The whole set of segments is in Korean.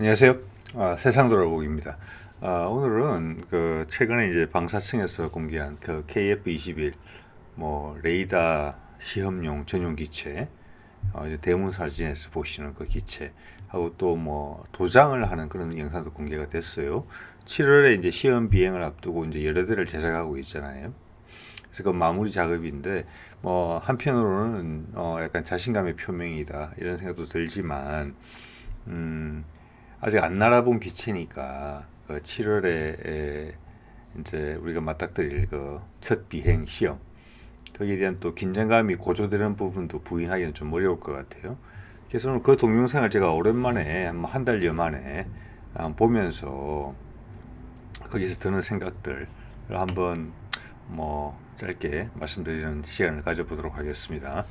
안녕하세요. 세상 돌아보기입니다. 오늘은 그 최근에 이제 방사청에서 공개한 그 KF-21 뭐 레이더 시험용 전용 기체, 이제 대문 사진에서 보시는 그 기체하고 또 뭐 도장을 하는 그런 영상도 공개가 됐어요. 7월에 이제 시험 비행을 앞두고 이제 여러 대를 제작하고 있잖아요. 그래서 그 마무리 작업인데 뭐 한편으로는 약간 자신감의 표명이다 이런 생각도 들지만 아직 안 날아본 기체니까 그 7월에 이제 우리가 맞닥뜨릴 그 첫 비행 시험 거기에 대한 또 긴장감이 고조되는 부분도 부인하기는 좀 어려울 것 같아요. 그래서 오늘 그 동영상을 제가 오랜만에 한 달여 만에 보면서 거기서 드는 생각들을 한번 뭐 짧게 말씀드리는 시간을 가져보도록 하겠습니다.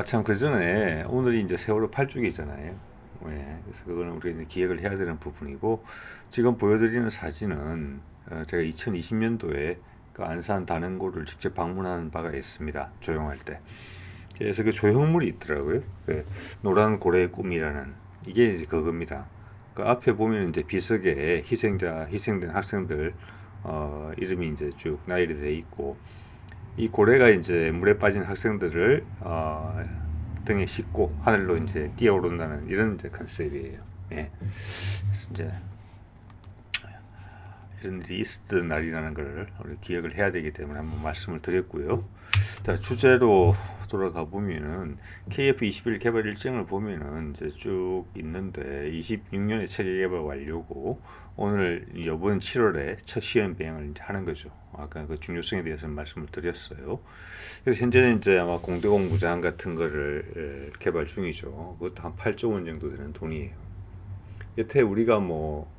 참, 그 전에 오늘이 이제 세월호 8주기잖아요. 그래서 그거는 우리가 이제 기획을 해야 되는 부분이고, 지금 보여드리는 사진은 제가 2020년도에 그 안산 단원고를 직접 방문한 바가 있습니다. 조용할 때. 그래서 그 조형물이 있더라고요. 그 노란 고래의 꿈이라는 이게 이제 그겁니다. 그 앞에 보면 이제 비석에 희생된 학생들 이름이 이제 쭉 나열이 돼 있고, 이 고래가 이제 물에 빠진 학생들을 등에 싣고 하늘로 이제 뛰어오른다는 이런 이제 컨셉이에요. 예. 그래서 이제 이런 일이 있었던 날이라는 걸 우리 기억을 해야 되기 때문에 한번 말씀을 드렸고요. 자, 주제로 돌아가 보면은 KF-21 개발 일정을 보면은 이제 쭉 있는데 26년에 체계 개발 완료고 오늘 이번 7월에 첫 시험 비행을 이제 하는 거죠. 아까 그 중요성에 대해서 말씀을 드렸어요. 그래서 현재는 이제 아마 공대공 무장 같은 거를 개발 중이죠. 그것도 한 8조 원 정도 되는 돈이에요. 여태 우리가 뭐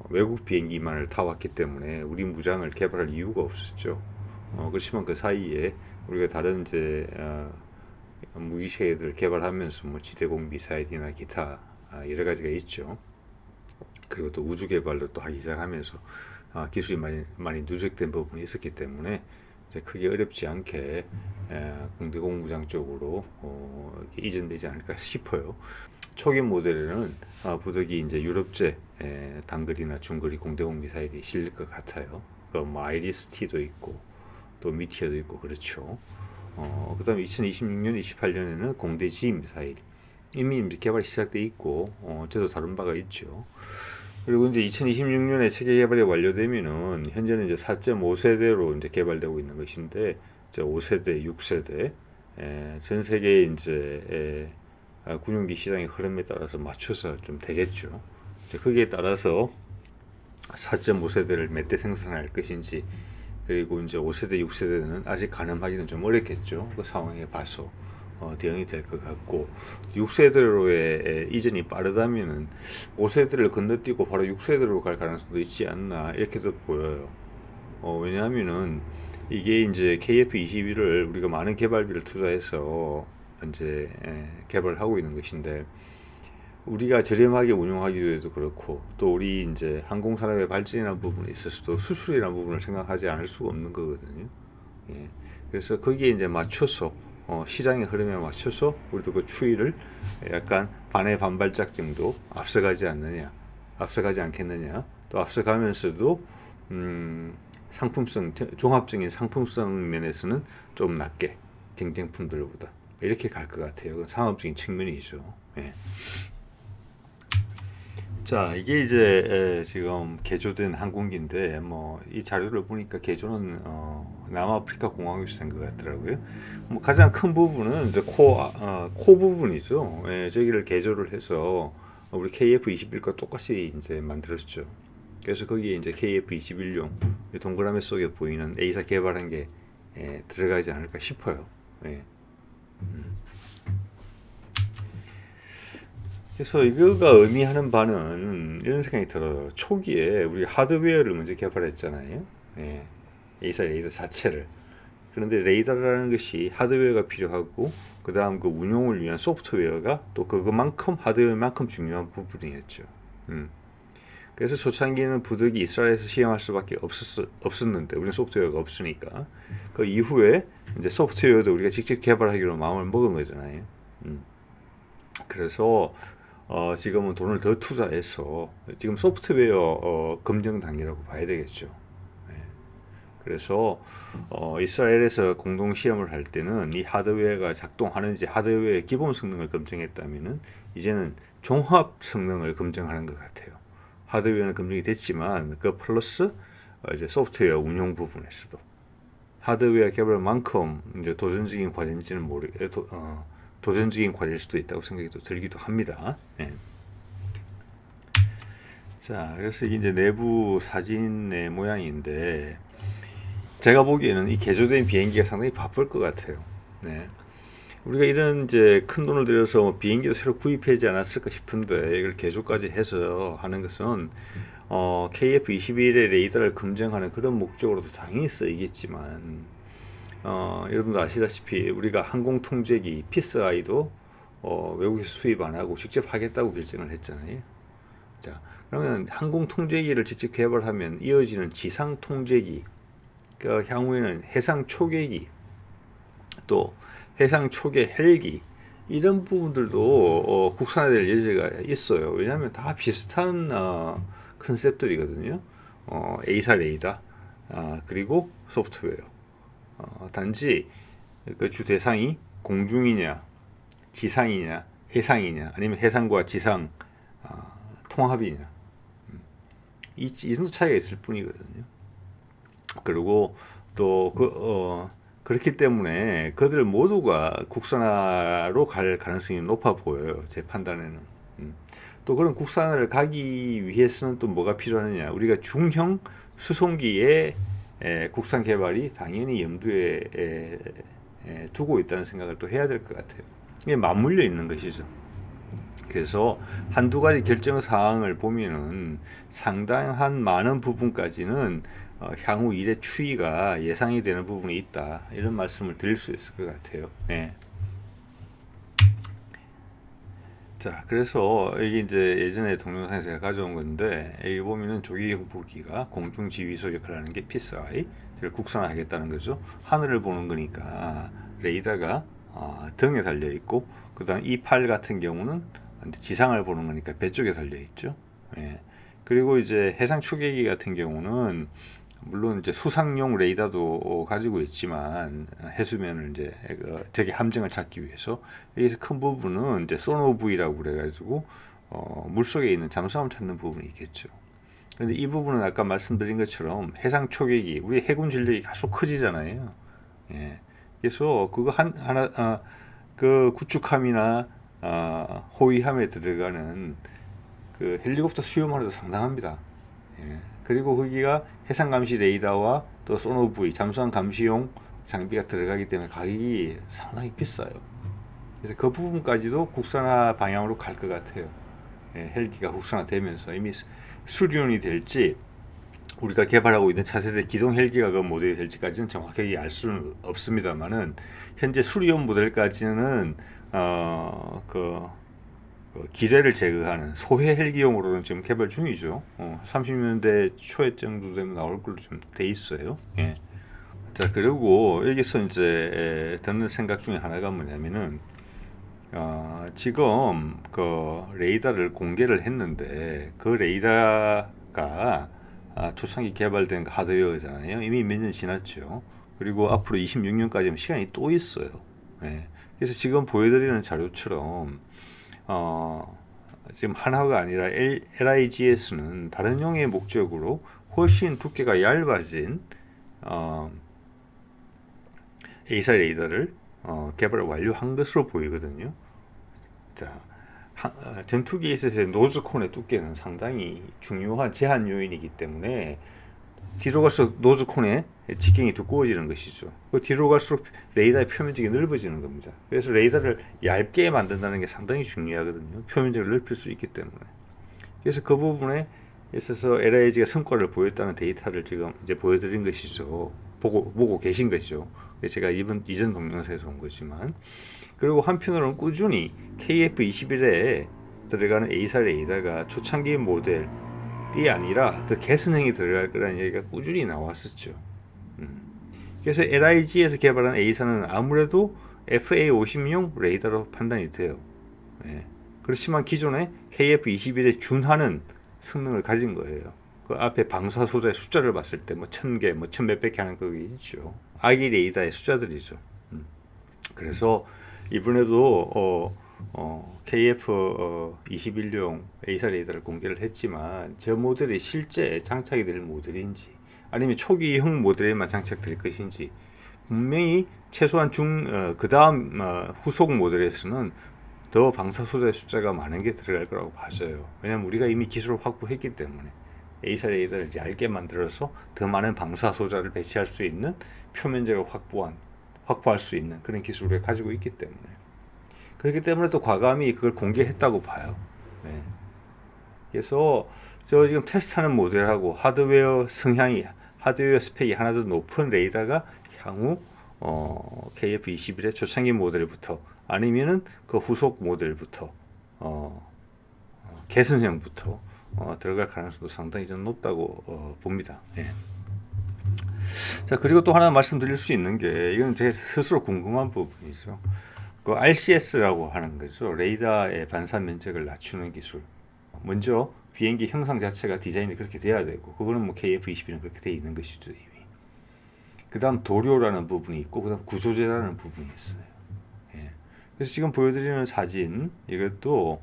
외국 비행기만을 타왔기 때문에 우리 무장을 개발할 이유가 없었죠. 그렇지만 그 사이에 우리가 다른 이제 무기 체계들을 개발하면서 뭐 지대공 미사일이나 기타 여러 가지가 있죠. 그리고 또 우주 개발도 또 하기 시작하면서 기술이 많이 누적된 부분이 있었기 때문에 이제 크게 어렵지 않게 공대공 무장 쪽으로 이전되지 않을까 싶어요. 초기 모델에는 부득이 이제 유럽제 단거리나 중거리 공대공 미사일이 실릴 것 같아요. 뭐 아이리스-T도 있고 또 미티어도 있고 그렇죠. 그다음에 2026년, 28년에는 공대지 미사일 이미 이제 개발이 시작돼 있고 저도 다룬 바가 있죠. 그리고 이제 2026년에 체계 개발이 완료되면은 현재는 이제 4.5세대로 이제 개발되고 있는 것인데 이제 5세대, 6세대 전 세계 이제 군용기 시장의 흐름에 따라서 맞춰서 좀 되겠죠. 이제 거기에 따라서 4.5세대를 몇 대 생산할 것인지 그리고 이제 5세대, 6세대는 아직 가늠하기는 좀 어렵겠죠. 그 상황에 봐서 대응이 될 것 같고 6세대로의 이전이 빠르다면은 5세대를 건너뛰고 바로 6세대로 갈 가능성도 있지 않나 이렇게도 보여요. 왜냐하면은 이게 이제 KF-21을 우리가 많은 개발비를 투자해서 이제 개발을 하고 있는 것인데 우리가 저렴하게 운용하기도 그렇고 또 우리 이제 항공산업의 발전이라는 부분에 있어서도 수출이라는 부분을 생각하지 않을 수가 없는 거거든요. 예. 그래서 거기에 이제 맞춰서 시장의 흐름에 맞춰서 우리도 그 추이를 약간 반의 반발짝 정도 앞서가지 않겠느냐 또 앞서가면서도 상품성 종합적인 상품성 면에서는 좀 낮게 경쟁품들보다 이렇게 갈 것 같아요. 상업적인 측면이죠. 예. 자, 이게 이제 지금 개조된 항공기인데 뭐 이 자료를 보니까 개조는 남아프리카 공화국에서 된 것 같더라고요. 뭐 가장 큰 부분은 이제 코 부분이죠. 저기를 개조를 해서 우리 KF-21과 똑같이 이제 만들었죠. 그래서 거기에 이제 KF-21용 동그라미 속에 보이는 A사 개발한 게 들어가지 않을까 싶어요. 예. 그래서 이거가 의미하는 바는 이런 생각이 들어요. 초기에 우리 하드웨어를 먼저 개발했잖아요. 예. A사 레이더 자체를. 그런데 레이더라는 것이 하드웨어가 필요하고 그 다음 그 운용을 위한 소프트웨어가 또 그것만큼 하드웨어만큼 중요한 부분이었죠. 그래서 초창기는 부득이 이스라엘에서 시험할 수밖에 없었는데 우리는 소프트웨어가 없으니까 그 이후에 이제 소프트웨어도 우리가 직접 개발하기로 마음을 먹은 거잖아요. 그래서 지금은 돈을 더 투자해서 지금 소프트웨어 검증 단계라고 봐야 되겠죠. 예. 그래서 이스라엘에서 공동 시험을 할 때는 이 하드웨어가 작동하는지 하드웨어의 기본 성능을 검증했다면은 이제는 종합 성능을 검증하는 것 같아요. 하드웨어는 검증이 됐지만 그 플러스 이제 소프트웨어 운용 부분에서도 하드웨어 개발만큼 이제 도전적인 과제인지는 도전적인 과제일 수도 있다고 생각이 또 들기도 합니다. 예. 자, 그래서 이게 이제 내부 사진의 모양인데 제가 보기에는 이 개조된 비행기가 상당히 바쁠 것 같아요. 네. 우리가 이런 이제 큰 돈을 들여서 비행기도 새로 구입하지 않았을까 싶은데 이걸 개조까지 해서 하는 것은 KF-21의 레이더를 검증하는 그런 목적으로도 당연히 쓰이겠지만 여러분도 아시다시피 우리가 항공통제기 피스아이도 외국에서 수입 안 하고 직접 하겠다고 결정을 했잖아요. 자, 그러면 항공통제기를 직접 개발하면 이어지는 지상통제기, 그 향후에는 해상초계기, 또 해상초계 헬기 이런 부분들도 국산화될 여지가 있어요. 왜냐하면 다 비슷한 컨셉들이거든요. A사 레이더 그리고 소프트웨어. 단지 그 주 대상이 공중이냐, 지상이냐, 해상이냐, 아니면 해상과 지상 통합이냐, 이 정도 차이가 있을 뿐이거든요. 그리고 또 그렇기 때문에 그들 모두가 국산화로 갈 가능성이 높아 보여요. 제 판단에는. 또 그런 국산화를 가기 위해서는 또 뭐가 필요하느냐? 우리가 중형 수송기의 국산 개발이 당연히 염두에 두고 있다는 생각을 또 해야 될 것 같아요. 이게 맞물려 있는 것이죠. 그래서 한두 가지 결정 사항을 보면은 상당한 많은 부분까지는 향후 일의 추이가 예상이 되는 부분이 있다. 이런 말씀을 드릴 수 있을 것 같아요. 네. 자, 그래서 이게 이제 예전에 동영상에서 제가 가져온 건데 여기 보면은 조기 경보기가 공중 지휘소 역할을 하는 게 피스아이, 국산화하겠다는 거죠. 하늘을 보는 거니까 레이더가 등에 달려 있고, 그다음 E8 같은 경우는 지상을 보는 거니까 배 쪽에 달려 있죠. 예. 그리고 이제 해상 초계기 같은 경우는 물론 이제 수상용 레이더도 가지고 있지만 해수면을 이제 적의 함정을 찾기 위해서 여기서 큰 부분은 이제 소노브이라고 그래가지고 물속에 있는 잠수함을 찾는 부분이 있겠죠. 근데 이 부분은 아까 말씀드린 것처럼 해상 초계기, 우리 해군 전력이 계속 커지잖아요. 예. 그래서 그거 하나 그 구축함이나 호위함에 들어가는 그 헬리콥터 수요만 해도 상당합니다. 예. 그리고 거기가 해상 감시 레이더와 또 소노브이 잠수함 감시용 장비가 들어가기 때문에 가격이 상당히 비싸요. 그래서 그 부분까지도 국산화 방향으로 갈 것 같아요. 예, 헬기가 국산화되면서 이미 수리온이 될지 우리가 개발하고 있는 차세대 기동 헬기가 그 모델이 될지까지는 정확하게 알 수는 없습니다만은 현재 수리온 모델까지는 기뢰를 제거하는 소해 헬기용으로는 지금 개발 중이죠. 30년대 초에 정도 되면 나올 걸로 좀 돼 있어요. 예. 자, 그리고 여기서 이제 드는 생각 중에 하나가 뭐냐면은 지금 그 레이더를 공개를 했는데 그 레이더가 초창기 개발된 하드웨어잖아요. 이미 몇 년 지났죠. 그리고 앞으로 26년까지는 시간이 또 있어요. 예. 그래서 지금 보여드리는 자료처럼 지금 하나가 아니라 LIGS는 다른 용의 목적으로 훨씬 두께가 얇아진 A사 레이더를 개발을 완료한 것으로 보이거든요. 자, 전투기에 있어서의 노즈콘의 두께는 상당히 중요한 제한 요인이기 때문에 뒤로 갈수록 노즈콘의 직경이 두꺼워지는 것이죠. 그 뒤로 갈수록 레이더의 표면적이 넓어지는 겁니다. 그래서 레이더를 얇게 만든다는 게 상당히 중요하거든요. 표면적을 넓힐 수 있기 때문에. 그래서 그 부분에 있어서 LIG가 성과를 보였다는 데이터를 지금 이제 보여드린 것이죠. 보고 계신 것이죠. 제가 이전 동영상에서 온 거지만. 그리고 한편으로는 꾸준히 KF-21에 들어가는 A사 레이더가 초창기 모델 이 아니라 더 개선형이 들어갈 거라는 얘기가 꾸준히 나왔었죠. 그래서 LIG에서 개발한 A사는 아무래도 FA50용 레이더로 판단이 돼요. 예. 그렇지만 기존의 KF-21에 준하는 성능을 가진 거예요. 그 앞에 방사 소자의 숫자를 봤을 때 뭐 1000개, 뭐 1000몇백 개 하는 거기 있죠. 아기 레이더의 숫자들이죠. 그래서 이번에도 KF-21용 A사 레이더를 공개를 했지만 저 모델이 실제 장착이 될 모델인지 아니면 초기형 모델에만 장착될 것인지 분명히 최소한 그 다음 후속 모델에서는 더 방사 소자의 숫자가 많은 게 들어갈 거라고 봐져요. 왜냐하면 우리가 이미 기술을 확보했기 때문에 A사 레이더를 얇게 만들어서 더 많은 방사 소자를 배치할 수 있는 표면적을 확보할 수 있는 그런 기술을 가지고 있기 때문에 그렇기 때문에 또 과감히 그걸 공개했다고 봐요. 네. 그래서 저 지금 테스트하는 모델하고 하드웨어 스펙이 하나 더 높은 레이더가 향후 KF-21의 초창기 모델부터 아니면은 그 후속 모델부터 개선형부터 들어갈 가능성도 상당히 좀 높다고 봅니다. 예. 자, 그리고 또 하나 말씀드릴 수 있는 게 이건 제 스스로 궁금한 부분이죠. 그 RCS라고 하는 거죠. 레이더의 반사 면적을 낮추는 기술. 먼저 비행기 형상 자체가 디자인이 그렇게 돼야 되고 그거는 뭐 KF-21은 그렇게 돼 있는 것이죠 이미. 그다음 도료라는 부분이 있고 그다음 구조제라는 부분이 있어요. 예. 그래서 지금 보여드리는 사진 이것도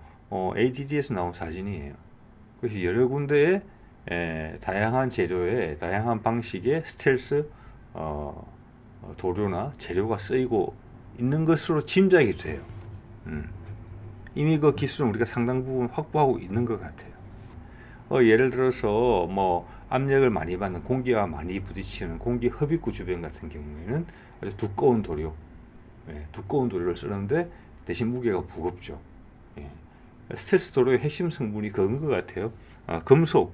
ADD에서 나온 사진이에요. 그래서 여러 군데에 다양한 재료에 다양한 방식의 스텔스 도료나 재료가 쓰이고 있는 것으로 짐작이 돼요. 이미 그 기술은 우리가 상당 부분 확보하고 있는 것 같아요. 예를 들어서 뭐 압력을 많이 받는 공기와 많이 부딪히는 공기 흡입구 주변 같은 경우에는 아주 두꺼운 도료, 두꺼운 도료를 쓰는데 대신 무게가 무겁죠. 스텔스 도료의 핵심 성분이 그런 것 같아요. 금속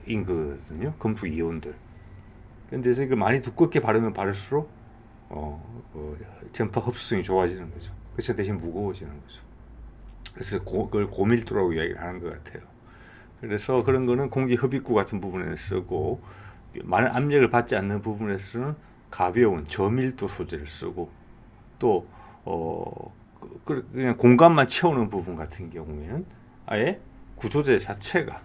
인거든요. 금속 이온들. 근데 이거 많이 두껍게 바르면 바를수록 전파 흡수성이 좋아지는 거죠. 그래서 대신 무거워지는 거죠. 그래서 그걸 고밀도라고 이야기를 하는 것 같아요. 그래서 그런 거는 공기 흡입구 같은 부분에 쓰고 많은 압력을 받지 않는 부분에서는 가벼운 저밀도 소재를 쓰고 또 그냥 공간만 채우는 부분 같은 경우에는 아예 구조재 자체가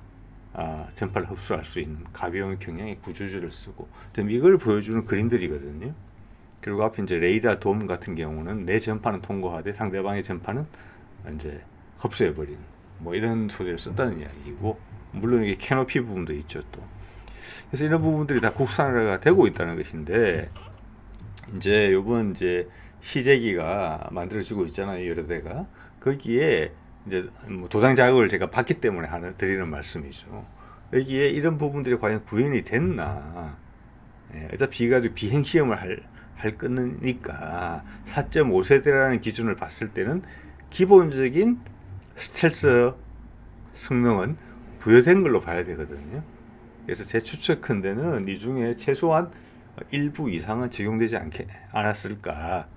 전파를 흡수할 수 있는 가벼운 경향의 구조재를 쓰고 이걸 보여주는 그림들이거든요. 그리고 앞에 이제 레이더 돔 같은 경우는 내 전파는 통과하되 상대방의 전파는 이제 흡수해버리는 뭐 이런 소재를 썼다는 이야기고 물론 이게 캐노피 부분도 있죠 또. 그래서 이런 부분들이 다 국산화가 되고 있다는 것인데 이제 이번 이제 시제기가 만들어지고 있잖아요 여러 대가 거기에 이제 뭐 도장 자격을 제가 받기 때문에 드리는 말씀이죠. 여기에 이런 부분들이 과연 구현이 됐나? 일단 비행 시험을 할 거니까 4.5세대라는 기준을 봤을 때는 기본적인 스텔스 성능은 부여된 걸로 봐야 되거든요. 그래서 제 추측컨대는 이 중에 최소한 일부 이상은 적용되지 않았을까.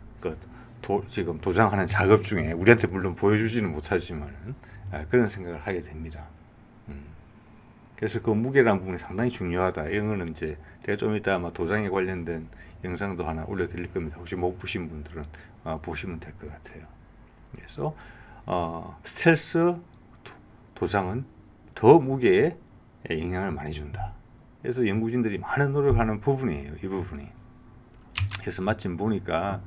지금 도장하는 작업 중에 우리한테 물론 보여주지는 못하지만은 그런 생각을 하게 됩니다. 그래서 그 무게라는 부분이 상당히 중요하다. 이런 거는 이제 제가 좀 이따 아마 도장에 관련된 영상도 하나 올려드릴 겁니다. 혹시 못 보신 분들은 보시면 될 것 같아요. 그래서 스텔스 도장은 더 무게에 영향을 많이 준다. 그래서 연구진들이 많은 노력하는 부분이에요. 이 부분이. 그래서 마침 보니까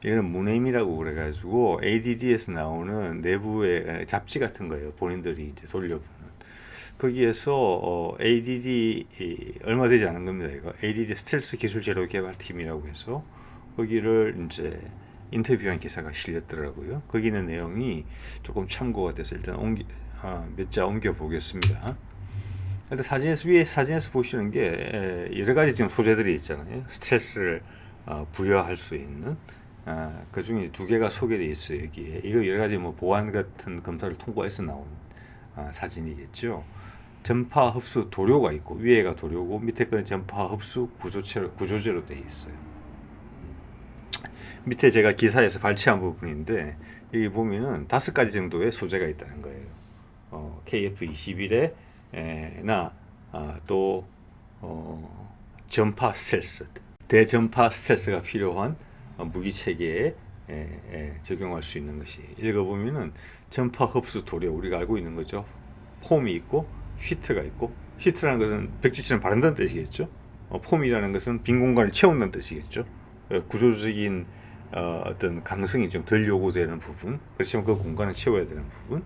이거는 문해임이라고 그래가지고 ADD에서 나오는 내부의 잡지 같은 거예요. 본인들이 이제 돌려보는. 거기에서 ADD 얼마 되지 않은 겁니다. 이거 ADD 스텔스 기술 재료 개발팀이라고 해서 거기를 이제 인터뷰한 기사가 실렸더라고요. 거기 있는 내용이 조금 참고가 돼서 일단 몇 자 옮겨 보겠습니다. 일단 위에 사진에서 보시는 게 여러 가지 지금 소재들이 있잖아요. 스텔스를 부여할 수 있는 그 중에 두 개가 소개되어 있어요. 여기에 이거 여러 가지 뭐 보안 같은 검사를 통과해서 나온 사진이겠죠. 전파 흡수 도료가 있고 위에가 도료고 밑에 거는 전파 흡수 구조제로 되어 있어요. 밑에 제가 기사에서 발췌한 부분인데 여기 보면은 5가지 정도의 소재가 있다는 거예요. KF-21에 또 전파 스텔스, 대전파 스텔스가 필요한 무기 체계의 적용할 수 있는 것이 읽어보면은 전파 흡수 도료 우리가 알고 있는 거죠. 폼이 있고 휘트가 있고 휘트라는 것은 백지처럼 바른다는 뜻이겠죠. 폼이라는 것은 빈 공간을 채운다는 뜻이겠죠. 구조적인 어떤 강성이 좀 덜 요구되는 부분, 그렇지만 그 공간을 채워야 되는 부분,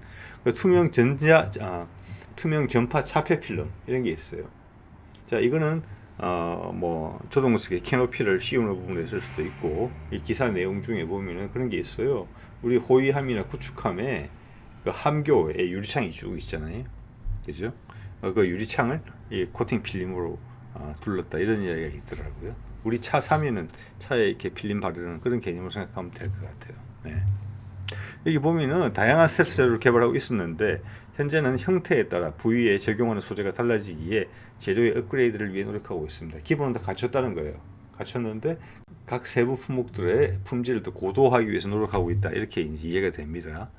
투명 전파 차폐 필름 이런 게 있어요. 자, 이거는 뭐 조종석에 캐노피를 씌우는 부분에 있을 수도 있고, 이 기사 내용 중에 보면은 그런 게 있어요. 우리 호위함이나 구축함에 그 함교에 유리창이 쭉 있잖아요, 그죠? 그 유리창을 이 코팅 필름으로 둘렀다 이런 이야기가 있더라고요. 우리 차 사면은 차에 이렇게 필름 바르는 그런 개념으로 생각하면 될 것 같아요. 네. 여기 보면은 다양한 스텔스를 개발하고 있었는데 현재는 형태에 따라 부위에 적용하는 소재가 달라지기에 재료의 업그레이드를 위해 노력하고 있습니다. 기본은 다 갖췄다는 거예요. 갖췄는데 각 세부 품목들의 품질을 더 고도화하기 위해서 노력하고 있다. 이렇게 이제 이해가 됩니다.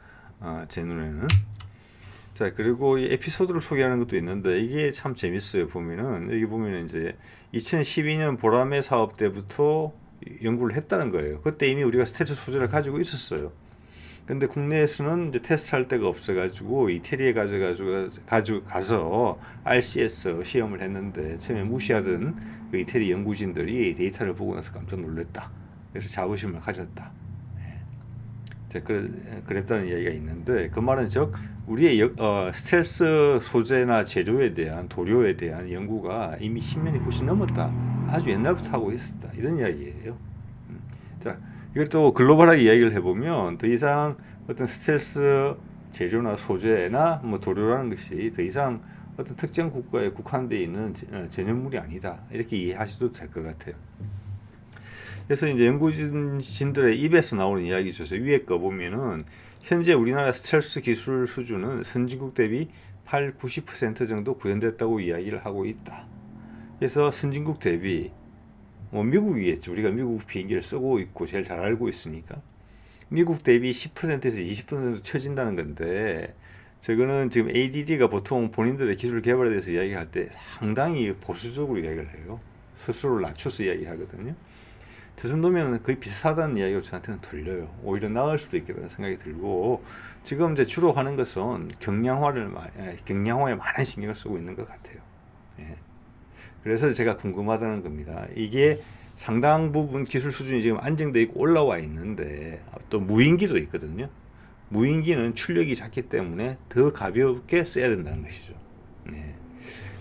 제 눈에는. 자, 그리고 이 에피소드를 소개하는 것도 있는데 이게 참 재밌어요. 보면은 여기 보면은 이제 2012년 보라매 사업 때부터 연구를 했다는 거예요. 그때 이미 우리가 스텔스 소재를 가지고 있었어요. 근데 국내에서는 이제 테스트할 데가 없어가지고 이태리에 가져가서 RCS 시험을 했는데 처음에 무시하던 그 이태리 연구진들이 데이터를 보고 나서 깜짝 놀랐다. 그래서 자부심을 가졌다. 자, 그랬다는 이야기가 있는데 그 말은 즉 우리의 스텔스 소재나 재료에 대한 도료에 대한 연구가 이미 10년이 훨씬 넘었다. 아주 옛날부터 하고 있었다. 이런 이야기예요. 자, 이걸 또 글로벌하게 이야기를 해보면 더 이상 어떤 스텔스 재료나 소재나 뭐 도료라는 것이 더 이상 어떤 특정 국가에 국한되어 있는 전형물이 아니다. 이렇게 이해하셔도 될 것 같아요. 그래서 이제 연구진들의 입에서 나오는 이야기죠. 위에 거 보면은 현재 우리나라 스텔스 기술 수준은 선진국 대비 80-90% 정도 구현됐다고 이야기를 하고 있다. 그래서 선진국 대비 뭐 미국이겠죠. 우리가 미국 비행기를 쓰고 있고 제일 잘 알고 있으니까 미국 대비 10%에서 20% 정도 처진다는 건데 저거는 지금 ADD가 보통 본인들의 기술 개발에 대해서 이야기할 때 상당히 보수적으로 이야기를 해요. 스스로를 낮춰서 이야기하거든요. 저 정도면 거의 비슷하다는 이야기가 저한테는 들려요. 오히려 나을 수도 있겠다는 생각이 들고 지금 이제 주로 하는 것은 경량화에 많은 신경을 쓰고 있는 것 같아요. 예. 그래서 제가 궁금하다는 겁니다. 이게 상당 부분 기술 수준이 지금 안정되어 있고 올라와 있는데 또 무인기도 있거든요. 무인기는 출력이 작기 때문에 더 가볍게 써야 된다는 것이죠. 네.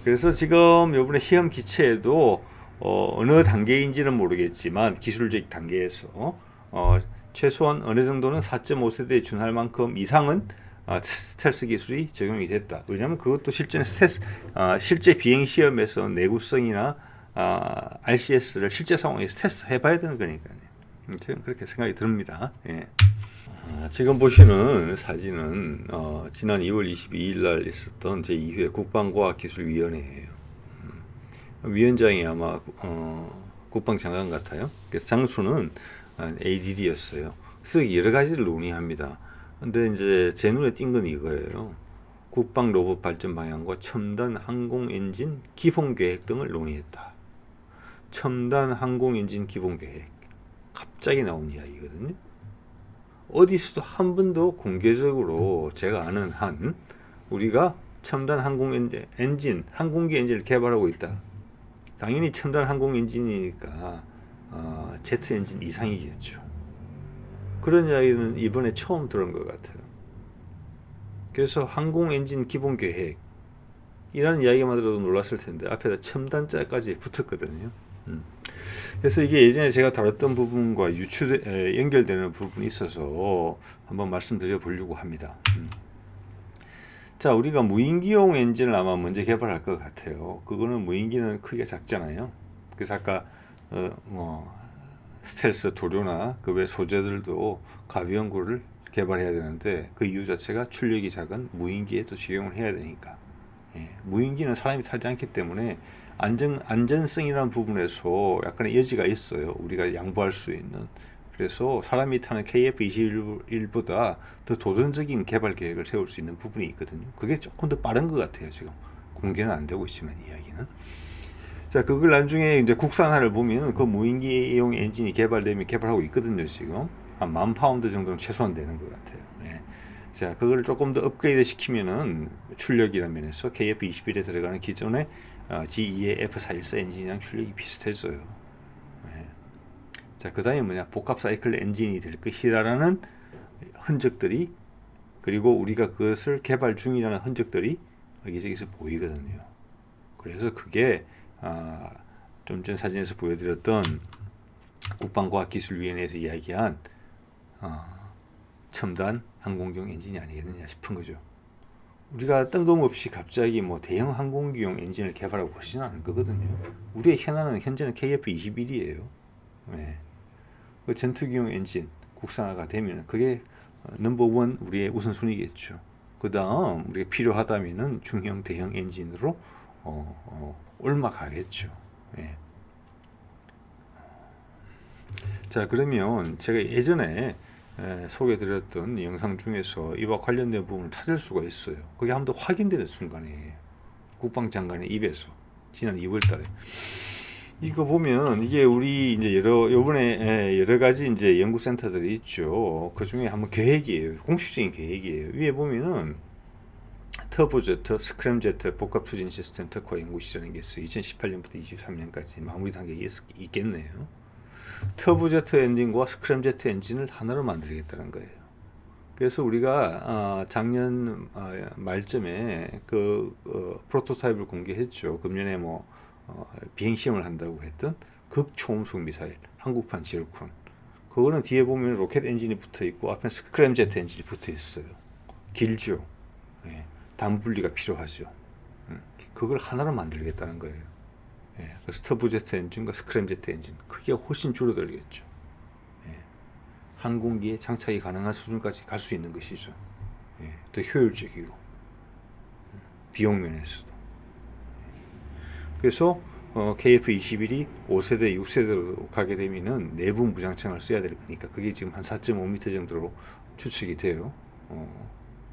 그래서 지금 이번에 시험 기체에도 어느 단계인지는 모르겠지만 기술적 단계에서 최소한 어느 정도는 4.5세대에 준할 만큼 이상은 스텔스 기술이 적용이 됐다. 왜냐하면 그것도 실제 비행 시험에서 내구성이나 RCS를 실제 상황에서 테스트 해봐야 되는 거니까요. 저는 그렇게 생각이 듭니다. 예. 지금 보시는 사진은 지난 2월 22일 날 있었던 제2회 국방과학기술위원회예요. 위원장이 아마 국방장관 같아요. 그래서 장소는 ADD였어요. 그래서 여러 가지를 논의합니다. 근데 이제 제 눈에 띈 건 이거예요. 국방 로봇 발전 방향과 첨단 항공 엔진 기본 계획 등을 논의했다. 첨단 항공 엔진 기본 계획. 갑자기 나온 이야기거든요. 어디서도 한 번도 공개적으로 제가 아는 한 우리가 첨단 항공 엔진, 항공기 엔진을 개발하고 있다. 당연히 첨단 항공 엔진이니까 제트 엔진 이상이겠죠. 그런 이야기는 이번에 처음 들은 것 같아요. 그래서 항공 엔진 기본 계획이라는 이야기만 들어도 놀랐을 텐데 앞에다 첨단자까지 붙었거든요. 그래서 이게 예전에 제가 다뤘던 부분과 연결되는 부분이 있어서 한번 말씀드려 보려고 합니다. 자, 우리가 무인기용 엔진을 아마 먼저 개발할 것 같아요. 그거는 무인기는 크기가 작잖아요. 그래서 아까 스텔스 도료나 그 외 소재들도 가벼운 거를 개발해야 되는데 그 이유 자체가 출력이 작은 무인기에 또 적용을 해야 되니까. 예, 무인기는 사람이 타지 않기 때문에 안전성이라는 부분에서 약간의 여지가 있어요. 우리가 양보할 수 있는. 그래서 사람이 타는 KF-21보다 더 도전적인 개발 계획을 세울 수 있는 부분이 있거든요. 그게 조금 더 빠른 것 같아요. 지금 공개는 안 되고 있지만 이야기는. 자, 그걸 나중에 이제 국산화를 보면 그 무인기용 엔진이 개발되면 개발하고 있거든요. 지금. 한 10,000파운드 정도는 최소한 되는 것 같아요. 예. 자, 그걸 조금 더 업그레이드 시키면은 출력이라는 면에서 KF21에 들어가는 기존의 GE의 F414 엔진이랑 출력이 비슷해져요. 예. 자, 그 다음에 뭐냐, 복합 사이클 엔진이 될 것이라는 흔적들이, 그리고 우리가 그것을 개발 중이라는 흔적들이 여기저기서 보이거든요. 그래서 그게 좀 전 사진에서 보여드렸던 국방과학기술위원회에서 이야기한 첨단 항공기용 엔진이 아니겠느냐 싶은 거죠. 우리가 뜬금없이 갑자기 뭐 대형 항공기용 엔진을 개발하고 그러지는 않을 거거든요. 우리의 현안은 현재는 KF21이에요. 네. 그 전투기용 엔진 국산화가 되면 그게 넘버원 우리의 우선순위겠죠. 그 다음 우리가 필요하다면은 중형 대형 엔진으로 올라가겠죠. 예. 자, 그러면 제가 예전에 소개드렸던 영상 중에서 이와 관련된 부분을 찾을 수가 있어요. 그게 한번 더 확인되는 순간이에요. 국방장관의 입에서 지난 2월달에 이거 보면 이게 우리 이제 요번에 여러 가지 이제 연구센터들이 있죠. 그 중에 한번 계획이에요. 공식적인 계획이에요. 위에 보면은 터보제트, 스크램제트, 복합 추진 시스템 특화 연구실이라는 게 있어요. 2018년부터 23년까지 마무리 단계에 있겠네요. 터보제트 엔진과 스크램제트 엔진을 하나로 만들겠다는 거예요. 그래서 우리가 작년 말쯤에 그 프로토타입을 공개했죠. 금년에 뭐 비행 시험을 한다고 했던 극초음속 미사일, 한국판 지역군. 그거는 뒤에 보면 로켓 엔진이 붙어 있고 앞에 스크램제트 엔진이 붙어 있어요. 길죠. 예. 단분리가 필요하죠. 그걸 하나로 만들겠다는 거예요. 예. 그래서 터보제트 엔진과 스크램제트 엔진 크기가 훨씬 줄어들겠죠. 예. 항공기에 장착이 가능한 수준까지 갈 수 있는 것이죠. 예. 더 효율적이고 비용 면에서도. 그래서 KF21이 5세대, 6세대로 가게 되면은 내부 무장창을 써야 될 거니까 그게 지금 한 4.5m 정도로 추측이 돼요.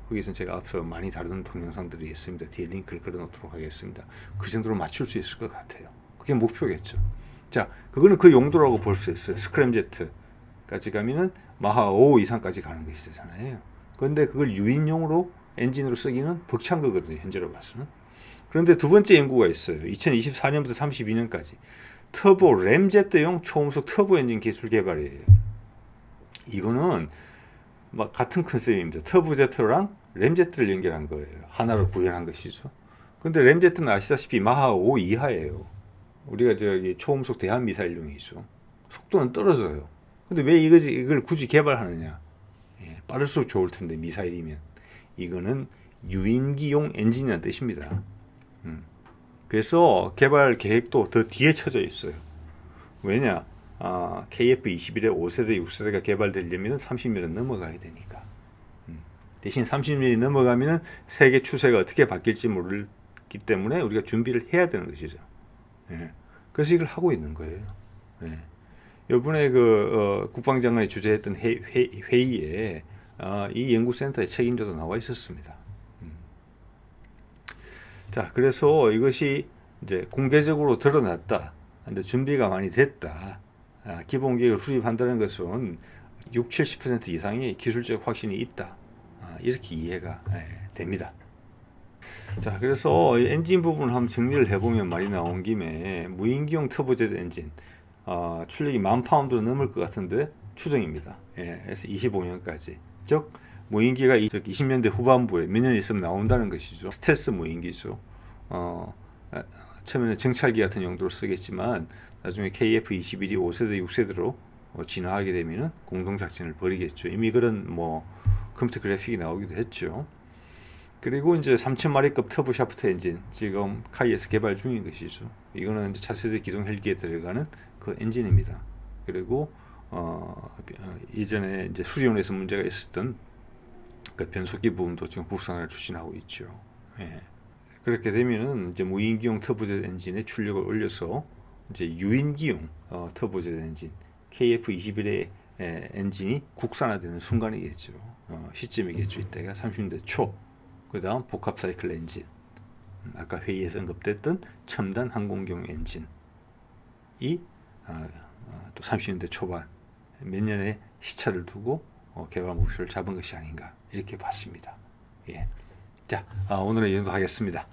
거기서는 제가 앞서 많이 다룬 동영상들이 있습니다. 뒤에 링크를 걸어놓도록 하겠습니다. 그 정도로 맞출 수 있을 것 같아요. 그게 목표겠죠. 자, 그거는 그 용도라고 볼 수 있어요. 스크램제트까지 가면은 마하 5 이상까지 가는 것이잖아요. 그런데 그걸 유인용으로 엔진으로 쓰기는 벅찬 거거든요. 현재로 봐서는. 그런데 두 번째 연구가 있어요. 2024년부터 32년까지 터보 램제트용 초음속 터보 엔진 기술 개발이에요. 이거는 막 같은 컨셉입니다. 터보제트랑 램제트를 연결한 거예요. 하나로 구현한 것이죠. 근데 램제트는 아시다시피 마하 5 이하예요. 우리가 저기 초음속 대한 미사일용이죠. 속도는 떨어져요. 근데 왜 이걸 굳이 개발하느냐? 예, 빠를수록 좋을 텐데 미사일이면. 이거는 유인기용 엔진이라는 뜻입니다. 그래서 개발 계획도 더 뒤에 쳐져 있어요. 왜냐? KF21의 5세대, 6세대가 개발되려면 30년은 넘어가야 되니까. 대신 30년이 넘어가면 세계 추세가 어떻게 바뀔지 모르기 때문에 우리가 준비를 해야 되는 것이죠. 예. 그래서 이걸 하고 있는 거예요. 예. 이번에 국방장관이 주재했던 회의에 이 연구센터의 책임자도 나와 있었습니다. 자, 그래서 이것이 이제 공개적으로 드러났다. 근데 준비가 많이 됐다. 기본 계획을 수립한다는 것은 60-70% 이상의 기술적 확신이 있다. 이렇게 이해가 됩니다. 자, 그래서 엔진 부분을 한번 정리를 해보면 말이 나온 김에 무인기용 터보제트 엔진 출력이 10,000파운드로 넘을 것 같은데 추정입니다. 그래서 25년까지 즉 무인기가 20년대 후반부에 몇 년 있으면 나온다는 것이죠. 스텔스 무인기죠. 처음에는 정찰기 같은 용도로 쓰겠지만 나중에 KF21이 5세대, 6세대로 진화하게 되면은 공동작전을 벌이겠죠. 이미 그런 컴퓨터 그래픽이 나오기도 했죠. 그리고 이제 3,000마리급 터보 샤프트 엔진 지금 카이에서 개발 중인 것이죠. 이거는 이제 차세대 기동 헬기에 들어가는 그 엔진입니다. 그리고 이전에 이제 수리온에서 문제가 있었던 그 변속기 부분도 지금 국산화를 추진하고 있죠. 예. 그렇게 되면은 이제 무인기용 터보제트 엔진의 출력을 올려서 이제 유인기용 터보제트 엔진 KF21의 엔진이 국산화되는 순간이겠죠. 시점이겠죠. 이때가 30년대 초. 그 다음 복합 사이클 엔진. 아까 회의에서 언급됐던 첨단 항공기용 엔진이 또 30년대 초반 몇 년의 시차를 두고 개발 목표를 잡은 것이 아닌가 이렇게 봤습니다. 예. 자, 오늘은 이 정도 하겠습니다.